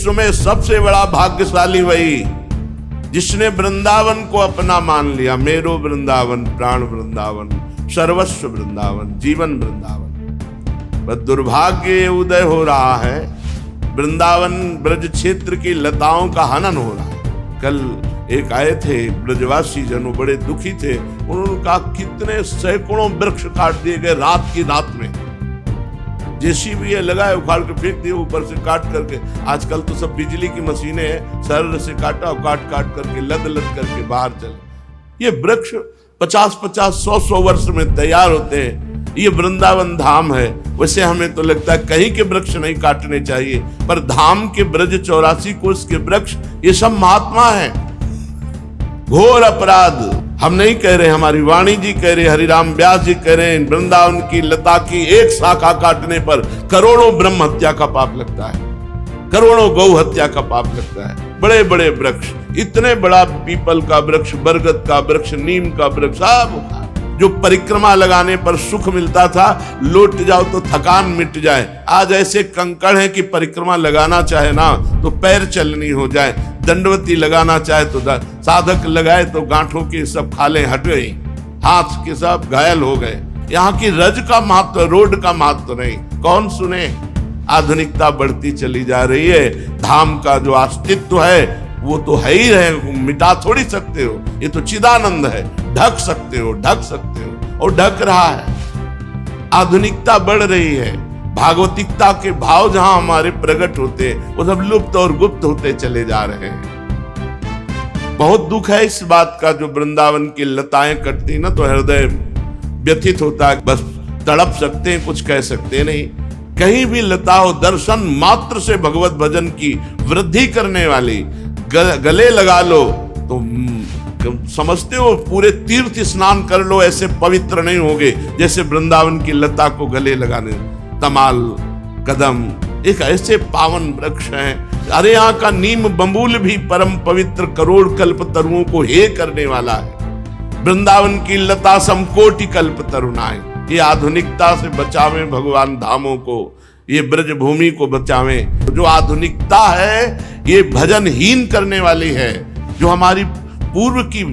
विश्व में सबसे बड़ा भाग्यशाली वही जिसने वृंदावन को अपना मान लिया। मेरो वृंदावन, प्राण वृंदावन, सर्वस्व वृंदावन, जीवन वृंदावन। पर दुर्भाग्य उदय हो रहा है, वृंदावन ब्रज क्षेत्र की लताओं का हनन हो रहा है। कल एक आए थे ब्रजवासी जनों, बड़े दुखी थे। उन्होंने कहा कितने सैकड़ों वृक्ष काट दिए गए रात की रात में। जेसीबी लगाए, उखाड़ के फेंक दिए ऊपर से काट करके। आजकल तो सब बिजली की मशीनें हैं, सरल से काटा और काट काट करके लद लद करके बाहर चले। ये वृक्ष 50-50, 100-100 वर्ष में तैयार होते हैं। ये वृंदावन धाम है। वैसे हमें तो लगता है कहीं के वृक्ष नहीं काटने चाहिए, पर धाम के ब्रज 84 कोष के वृक्ष ये सब महात्मा है। घोर अपराध हम नहीं कह रहे, हमारी वाणी जी कह रहे, हरिराम व्यास जी कह रहे हैं, वृंदावन की लता की एक शाखा काटने पर करोड़ों ब्रह्म हत्या का पाप लगता है, करोड़ों गौ हत्या का पाप लगता है। बड़े बड़े वृक्ष, इतने बड़ा पीपल का वृक्ष, बरगद का वृक्ष, नीम का वृक्ष, सब जो परिक्रमा लगाने पर सुख मिलता था, लौट जाओ तो थकान मिट जाए। आज ऐसे कंकड़ है कि परिक्रमा लगाना चाहे ना तो पैर चलनी हो जाए, दंडवती लगाना चाहे तो साधक लगाए तो गांठों के सब खाले हट गई, हाथ के सब घायल हो गए। यहाँ की रज का महत्व, रोड का महत्व नहीं, कौन सुने। आधुनिकता बढ़ती चली जा रही है। धाम का जो अस्तित्व है वो तो है ही रहे, मिटा थोड़ी सकते हो। ये तो चिदानंद है, ढक सकते हो, ढक सकते हो, और ढक रहा है। आधुनिकता बढ़ रही है, भागवतिकता के भाव जहां हमारे प्रकट होते हैं वो सब लुप्त और गुप्त होते चले जा रहे हैं। बहुत दुख है इस बात का, जो वृंदावन की लताएं कटती ना तो हृदय व्यथित होता है। बस तड़प सकते हैं, कुछ कह सकते नहीं। कहीं भी लता हो, दर्शन मात्र से भगवत भजन की वृद्धि करने वाली, गले लगा लो तो समझते हो पूरे तीर्थ स्नान कर लो, ऐसे पवित्र नहीं होगे जैसे वृंदावन की लता को गले लगाने। तमाल, कदम एक ऐसे पावन वृक्ष हैं। अरे यहाँ का नीम बबूल भी परम पवित्र करोड़ कल्प तरुओं को हे करने वाला है। वृंदावन की लता समकोटि कल्प तरुणाएं। ये आधुनिकता से बचावे भगवान धामों को, ये ब्रज भूमि को बचावे। जो आधुनिकता है ये भजनहीन करने वाली है। जो हमारी पूर्व की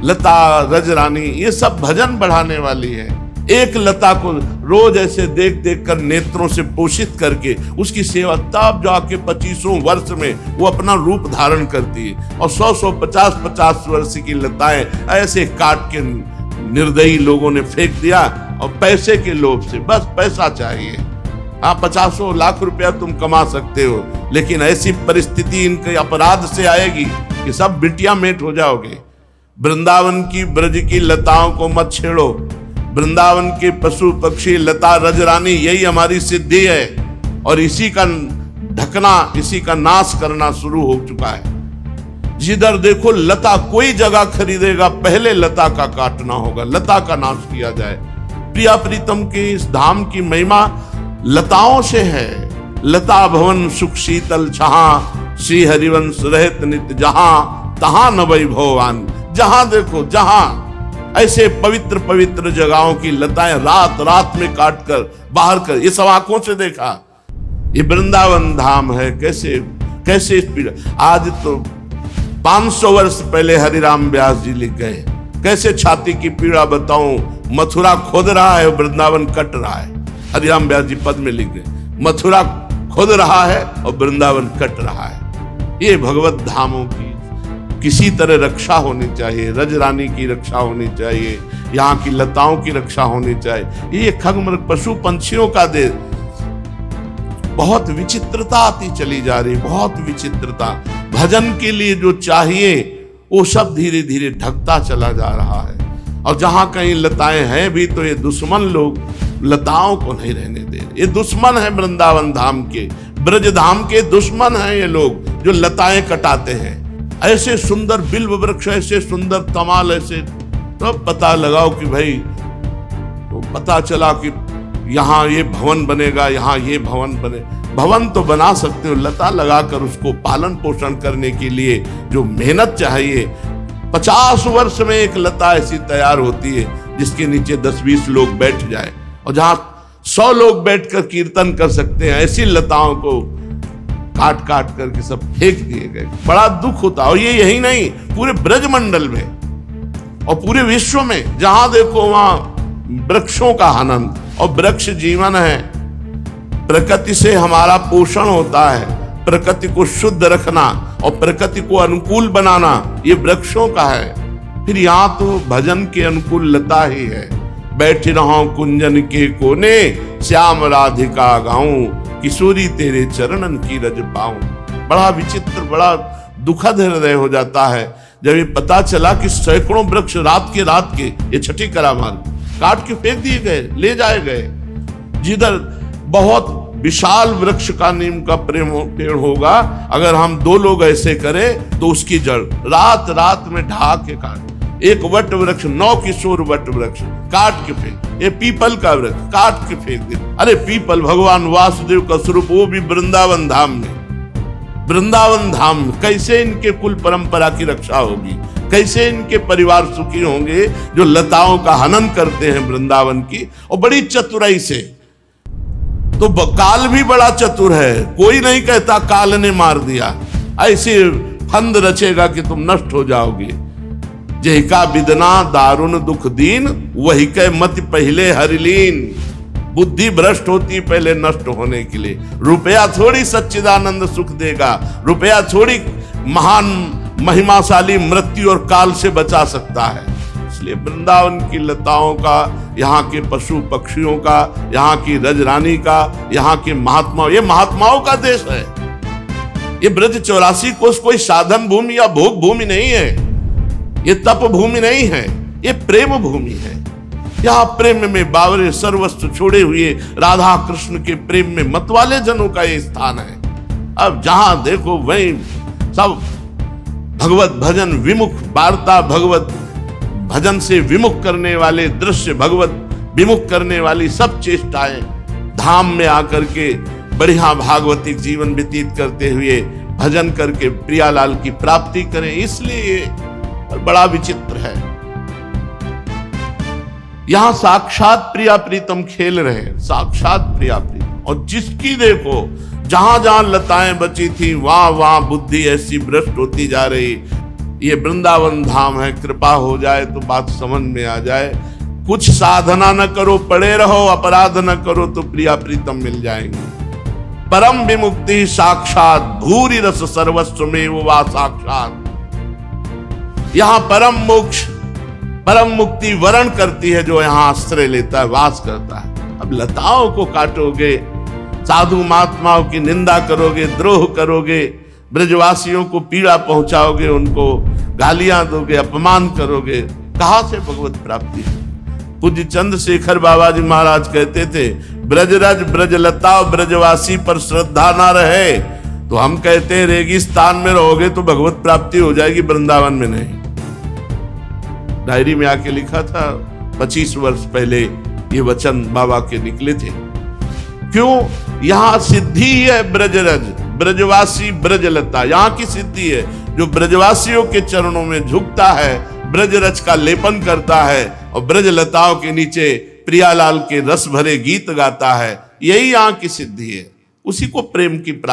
लता, रजरानी, ये सब भजन बढ़ाने वाली है। एक लता को रोज ऐसे देख देख कर नेत्रों से पोषित करके उसकी सेवा, तब जाके 25 वर्ष में वो अपना रूप धारण करती है। और 100-100, 50-50 वर्ष की लताएं ऐसे काट के निर्दयी लोगों ने फेंक दिया, और पैसे के लोभ से, बस पैसा चाहिए। हाँ, 50 लाख रुपया तुम कमा सकते हो, लेकिन ऐसी परिस्थिति इनके अपराध से आएगी कि सब बिटिया मेट हो जाओगे। वृंदावन की ब्रज की लताओं को मत छेड़ो। वृंदावन के पशु पक्षी, लता, रजरानी, यही हमारी सिद्धि है। और इसी का ढकना, इसी का नाश करना शुरू हो चुका है। जिधर देखो लता, कोई जगह खरीदेगा पहले लता का काटना होगा, लता का नाश किया जाए। प्रिया प्रीतम की इस धाम की महिमा लताओं से है। लता भवन सुख शीतल छहा, श्री हरिवंश रहत नित जहां, तहां न वैभवान। जहां देखो, जहां ऐसे पवित्र पवित्र जगहों की लताएं रात रात में काट कर बाहर कर, ये सब आंखों से देखा। ये वृंदावन धाम है। कैसे कैसे इस पीड़ा। आज तो 500 वर्ष पहले हरिराम व्यास जी लिख गए, कैसे छाती की पीड़ा बताऊं। मथुरा खोद रहा है, वृंदावन कट रहा है। हरिराम व्यास जी पद में लिख गए, मथुरा खोद रहा है और वृंदावन कट रहा है। ये भगवत धामों की किसी तरह रक्षा होनी चाहिए, रजरानी की रक्षा होनी चाहिए, यहाँ की लताओं की रक्षा होनी चाहिए। ये खगमृग पशु पंछियों का देश। बहुत विचित्रता आती चली जा रही, बहुत विचित्रता। भजन के लिए जो चाहिए वो सब धीरे धीरे ढकता चला जा रहा है। और जहां कहीं लताएं हैं भी तो ये दुश्मन लोग लताओं को नहीं रहने दे रहे। ये दुश्मन है वृंदावन धाम के, ब्रज धाम के दुश्मन हैं ये लोग जो लताएं कटाते हैं। ऐसे सुंदर बिल्व वृक्ष, ऐसे सुंदर तमाल, ऐसे तो पता लगाओ कि भाई, तो पता चला कि यहाँ ये भवन बनेगा, यहाँ ये भवन बने। भवन तो बना सकते हो, लता लगाकर उसको पालन पोषण करने के लिए जो मेहनत चाहिए। 50 वर्ष में एक लता ऐसी तैयार होती है जिसके नीचे 10-20 लोग बैठ जाए, और जहां 100 लोग बैठकर कीर्तन कर सकते हैं, ऐसी लताओं को काट काट करके सब फेंक दिए गए। बड़ा दुख होता। और ये यही नहीं, पूरे ब्रजमंडल में और पूरे विश्व में जहां देखो वहां वृक्षों का हनन। और वृक्ष जीवन है, प्रकृति से हमारा पोषण होता है, प्रकृति को शुद्ध रखना और प्रकृति को अनुकूल बनाना ये वृक्षों का है। फिर यहाँ तो भजन के अनुकूल लता ही है। बैठ रहा कुंजन के कोने, श्याम राधिका गाऊं, किशोरी तेरे चरणन की रज पाऊं। बड़ा विचित्र, बड़ा दुखद हृदय हो जाता है जब ये पता चला कि सैकड़ों वृक्ष रात के ये छठी करामार्ग काट के फेंक दिए गए, ले जाए गए। जिधर बहुत विशाल वृक्ष का नीम का पेड़ होगा, अगर हम 2 लोग ऐसे करें तो उसकी जड़ रात रात में ढा के काट। एक वट वृक्ष, 9 किशोर वट वृक्ष काट के फेंक। ये पीपल का वृक्ष काट के फेंक दे। अरे पीपल भगवान वासुदेव का स्वरूप, वो भी वृंदावन धाम में। वृंदावन धाम में कैसे इनके कुल परंपरा की रक्षा होगी, कैसे इनके परिवार सुखी होंगे जो लताओं का हनन करते हैं वृंदावन की, और बड़ी चतुराई से। तो काल भी बड़ा चतुर है, कोई नहीं कहता काल ने मार दिया। ऐसे फंद रचेगा कि तुम नष्ट हो जाओगे। जेका विदना दारुण दुख दीन, वही के मत पहले हरिलीन। बुद्धि भ्रष्ट होती पहले नष्ट होने के लिए। रुपया थोड़ी सच्चिदानंद सुख देगा, रुपया थोड़ी महान महिमाशाली मृत्यु और काल से बचा सकता है। इसलिए वृंदावन की लताओं का, यहाँ के पशु पक्षियों का, यहाँ की रजरानी का, यहाँ के महात्माओं, ये महात्माओं का देश है। ये ब्रज 84 कोस कोई साधन भूमि या भोग भूमि नहीं है, ये तप भूमि नहीं है, ये प्रेम भूमि है। यहाँ प्रेम में बावरे सर्वस्व छोड़े हुए राधा कृष्ण के प्रेम में मतवाले जनों का ये स्थान है। अब जहां देखो वहीं सब भगवत भजन विमुख वार्ता, भगवत भजन से विमुख करने वाले दृश्य, भगवत विमुख करने वाली सब चेष्टाएं, धाम में आकर के बढ़िया भागवतिक जीवन व्यतीत करते हुए भजन करके प्रियालाल की प्राप्ति करें। इसलिए बड़ा विचित्र है, यहां साक्षात प्रिया प्रीतम खेल रहे हैं, साक्षात प्रिया प्रीतम। और जिसकी देखो जहां जहां लताएं बची थी वहां वहां बुद्धि ऐसी भ्रष्ट होती जा रही। ये वृंदावन धाम है, कृपा हो जाए तो बात समझ में आ जाए। कुछ साधना न करो, पड़े रहो, अपराध न करो तो प्रिया प्रीतम मिल जाएंगे। परम विमुक्ति साक्षात, भूरि रस सर्वस्व में वो वा साक्षात। यहां परम मोक्ष, परम मुक्ति वरण करती है जो यहाँ आश्रय लेता है, वास करता है। अब लताओं को काटोगे, साधु महात्माओं की निंदा करोगे, द्रोह करोगे, ब्रजवासियों को पीड़ा पहुंचाओगे, उनको गालियां दोगे, अपमान करोगे, कहां से भगवत प्राप्ति है? पूज्य चंद्रशेखर बाबा जी महाराज कहते थे, ब्रजरज ब्रजलता ब्रजवासी पर श्रद्धा ना रहे तो हम कहते हैं रेगिस्तान में रहोगे तो भगवत प्राप्ति हो जाएगी, वृंदावन में नहीं। डायरी में आके लिखा था, 25 वर्ष पहले ये वचन बाबा के निकले थे। क्यों? यहाँ सिद्धि है ब्रजरज, ब्रजवासी ब्रजलता, यहाँ की सिद्धि है। जो ब्रजवासियों के चरणों में झुकता है, ब्रजरज का लेपन करता है और ब्रजलताओं के नीचे प्रियालाल के रस भरे गीत गाता है, यही यहाँ की सिद्धि है। उसी को प्रेम की प्राप्ति